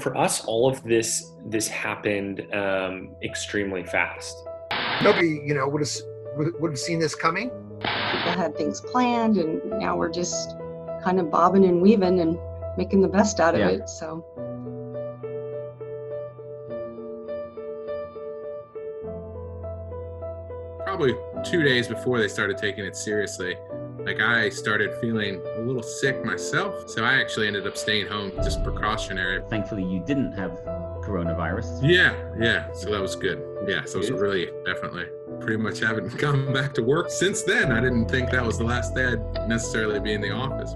For us, all of this happened extremely fast. Nobody, would have seen this coming. People had things planned, and now we're just kind of bobbing and weaving and making the best out of it. So. Probably 2 days before they started taking it seriously, I started feeling a little sick myself. So I actually ended up staying home, just precautionary. Thankfully, you didn't have coronavirus. Yeah. So that was good. Yeah, so it was really, definitely. Pretty much haven't come back to work since then. I didn't think that was the last day I'd necessarily be in the office.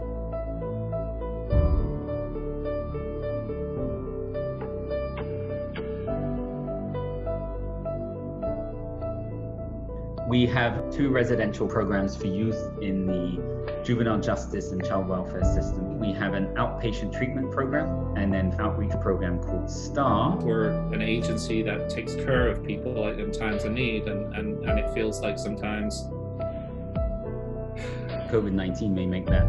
We have 2 residential programs for youth in the juvenile justice and child welfare system. We have an outpatient treatment program and an outreach program called STAR. We're an agency that takes care of people in times of need, and it feels like sometimes COVID-19 may make that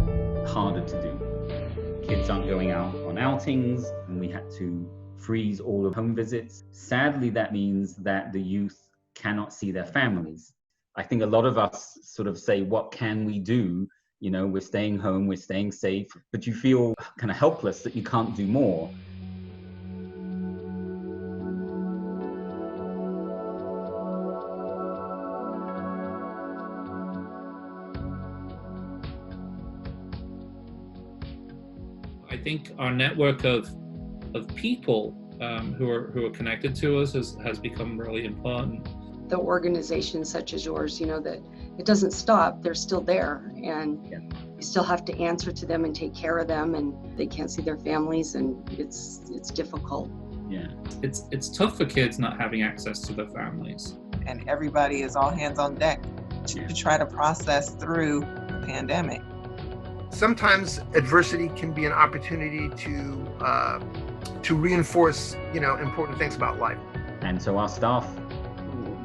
harder to do. Kids aren't going out on outings, and we had to freeze all of home visits. Sadly, that means that the youth cannot see their families. I think a lot of us sort of say, what can we do? We're staying home, we're staying safe, but you feel kind of helpless that you can't do more. I think our network of people who are connected to us has become really important. The organizations such as yours, that it doesn't stop, they're still there, and you still have to answer to them and take care of them, and they can't see their families, and it's difficult. Yeah. It's tough for kids not having access to their families. And everybody is all hands on deck to try to process through the pandemic. Sometimes adversity can be an opportunity to reinforce, important things about life. And so our staff,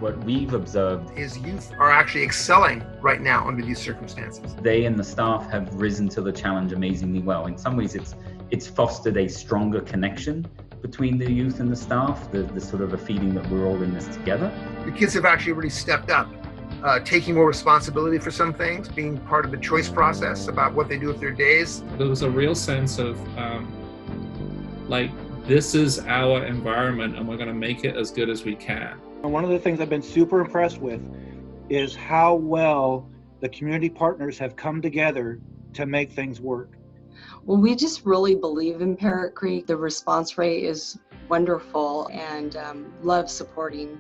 what we've observed is youth are actually excelling right now under these circumstances. They and the staff have risen to the challenge amazingly well. In some ways, it's fostered a stronger connection between the youth and the staff, the sort of a feeling that we're all in this together. The kids have actually really stepped up, taking more responsibility for some things, being part of the choice process about what they do with their days. There was a real sense of this is our environment, and we're going to make it as good as we can. One of the things I've been super impressed with is how well the community partners have come together to make things work. Well, we just really believe in Parrot Creek. The response rate is wonderful, and love supporting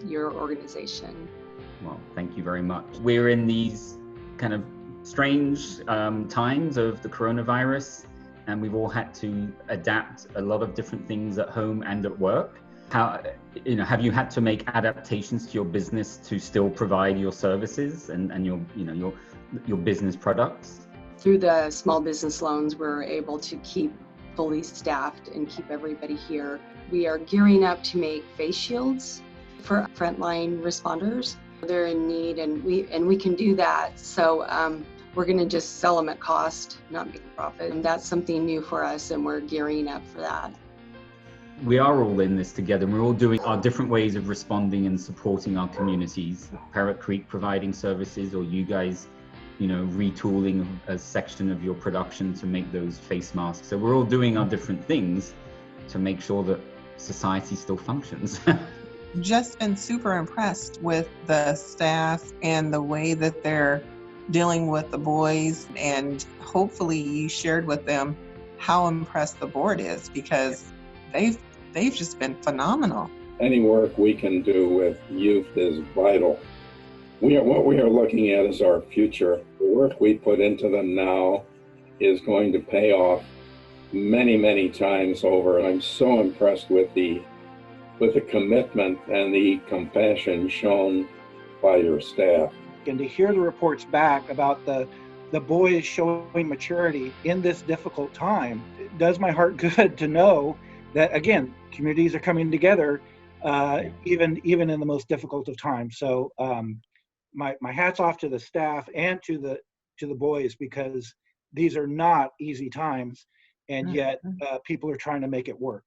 your organization. Well, thank you very much. We're in these kind of strange times of the coronavirus, and we've all had to adapt a lot of different things at home and at work. How, have you had to make adaptations to your business to still provide your services and your business products? Through the small business loans, we're able to keep fully staffed and keep everybody here. We are gearing up to make face shields for frontline responders. They're in need, and we can do that. So we're going to just sell them at cost, not make a profit. And that's something new for us, and we're gearing up for that. We are all in this together, and we're all doing our different ways of responding and supporting our communities. Parrot Creek providing services, or you guys, retooling a section of your production to make those face masks. So we're all doing our different things to make sure that society still functions. Just been super impressed with the staff and the way that they're dealing with the boys, and hopefully you shared with them how impressed the board is, because they've just been phenomenal. Any work we can do with youth is vital. What we are looking at is our future. The work we put into them now is going to pay off many, many times over. I'm so impressed with the commitment and the compassion shown by your staff. And to hear the reports back about the boys showing maturity in this difficult time, it does my heart good to know that, again, communities are coming together even in the most difficult of times. So my hat's off to the staff and to the boys, because these are not easy times. and yet people are trying to make it work.